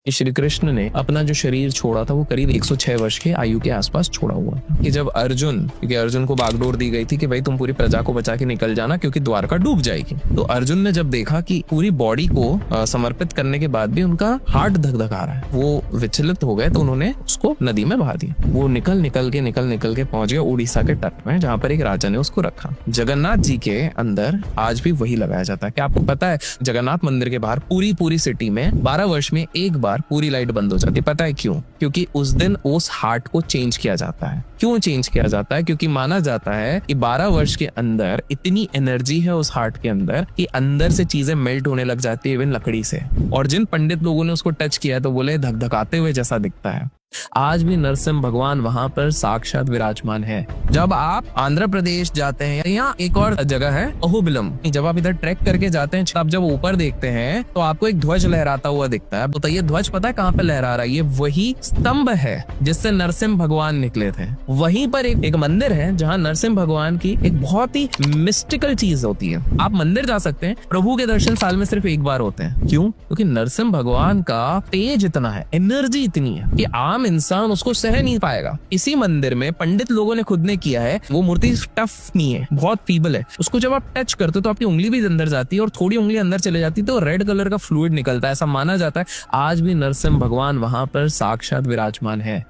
कि श्री कृष्ण ने अपना जो शरीर छोड़ा था वो करीब 106 वर्ष के आयु के आसपास छोड़ा हुआ था। कि जब क्योंकि अर्जुन को बागडोर दी गई थी कि भाई तुम पूरी प्रजा को बचा के निकल जाना क्योंकि द्वारका डूब जाएगी, तो अर्जुन ने जब देखा कि पूरी बॉडी को समर्पित करने के बाद भी उनका हार्ट धक-धका रहा है, वो विचलित हो गए, तो उन्होंने उसको नदी में बहा दिया। वो निकल के पहुंच गया उड़ीसा के तट में, जहाँ पर एक राजा ने उसको रखा। जगन्नाथ जी के अंदर आज भी वही लगाया जाता है। क्या आपको पता है जगन्नाथ मंदिर के बाहर पूरी सिटी में 12 वर्ष में एक बार पूरी लाइट बंद हो जाती है? पता है क्यों? क्योंकि उस दिन उस हार्ट को चेंज किया जाता है। क्यों चेंज किया जाता है? क्योंकि माना जाता है कि 12 वर्ष के अंदर इतनी एनर्जी है उस हार्ट के अंदर कि अंदर से चीजें मेल्ट होने लग जाती है, इवन लकड़ी से। और जिन पंडित लोगों ने उसको टच किया तो बोले धकधकाते हुए जैसा दिखता है। आज भी नरसिंह भगवान वहां पर साक्षात विराजमान है। जब आप आंध्र प्रदेश जाते हैं, यहाँ एक और जगह है अहोबिलम, जब आप इधर ट्रैक करके जाते हैं, आप जब ऊपर देखते हैं तो आपको एक ध्वज लहराता हुआ दिखता है। तो ये ध्वज पता है कहाँ पे लहरा रहा है? ये वही स्तंभ है जिससे नरसिंह भगवान निकले थे। वहीं पर एक मंदिर है जहाँ नरसिंह भगवान की एक बहुत ही मिस्टिकल चीज होती है। आप मंदिर जा सकते हैं, प्रभु के दर्शन साल में सिर्फ एक बार होते हैं। क्यों? क्योंकि नरसिंह भगवान का तेज इतना है, एनर्जी इतनी है कि आम इंसान उसको सह नहीं पाएगा। इसी मंदिर में पंडित लोगों ने खुद ने किया है, वो मूर्ति टफ नहीं है, बहुत फीबल है। उसको जब आप टच करते हो तो आपकी उंगली भी अंदर जाती है और थोड़ी उंगली अंदर चले जाती है तो रेड कलर का फ्लूइड निकलता है। ऐसा माना जाता है आज भी नरसिंह भगवान वहां पर साक्षात विराजमान है।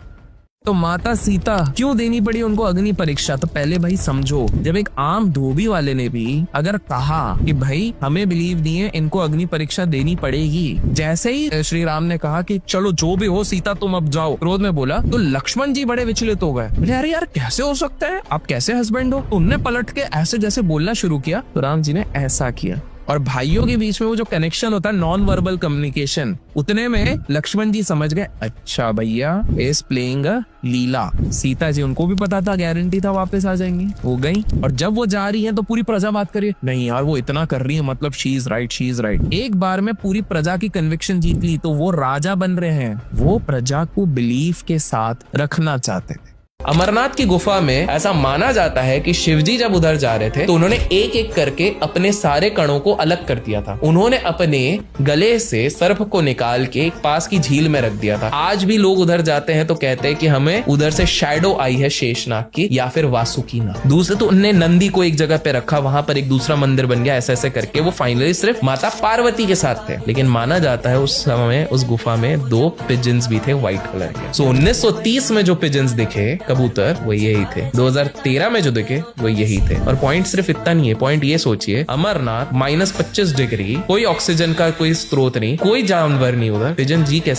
तो माता सीता क्यों देनी पड़ी उनको अग्नि परीक्षा? तो पहले भाई समझो, जब एक आम धोबी वाले ने भी अगर कहा कि भाई हमें बिलीव नहीं है, इनको अग्नि परीक्षा देनी पड़ेगी, जैसे ही श्री राम ने कहा कि चलो जो भी हो सीता तुम अब जाओ, क्रोध में बोला, तो लक्ष्मण जी बड़े विचलित हो गए। बोले अरे यार कैसे हो सकता है, आप कैसे हस्बैंड हो? तो उनने पलट के ऐसे जैसे बोलना शुरू किया तो राम जी ने ऐसा किया। और भाइयों के बीच में वो जो कनेक्शन होता है, नॉन वर्बल कम्युनिकेशन, उतने में लक्ष्मण जी समझ गए, अच्छा भैया इज प्लेइंग अ लीला। सीता जी उनको भी पता था, गारंटी था वापस आ जाएंगी, हो गई। और जब वो जा रही है तो पूरी प्रजा बात करिए, नहीं यार वो इतना कर रही है मतलब शी इज राइट। एक बार में पूरी प्रजा की कन्विक्शन जीत ली तो वो राजा बन रहे हैं। वो प्रजा को बिलीफ के साथ रखना चाहते थे। अमरनाथ की गुफा में ऐसा माना जाता है कि शिवजी जब उधर जा रहे थे तो उन्होंने एक एक करके अपने सारे कणों को अलग कर दिया था। उन्होंने अपने गले से सर्प को निकाल के पास की झील में रख दिया था। आज भी लोग उधर जाते हैं तो कहते हैं कि हमें उधर से शैडो आई है शेषनाग की या फिर वासुकी नाग। दूसरे तो उनने नंदी को एक जगह पे रखा, वहां पर एक दूसरा मंदिर बन गया। ऐसे करके वो फाइनली सिर्फ माता पार्वती के साथ थे। लेकिन माना जाता है उस समय उस गुफा में 2 पिजन्स भी थे व्हाइट कलर के। सो 1930 में जो पिजन्स दिखे कबूतर वो यही थे, 2013 में जो दिखे वो यही थे। और पॉइंट सिर्फ इतना नहीं है, पॉइंट ये सोचिए, अमरनाथ -25 डिग्री, कोई ऑक्सीजन का कोई स्रोत नहीं, कोई जानवर नहीं उधर, पिजन जी कैसे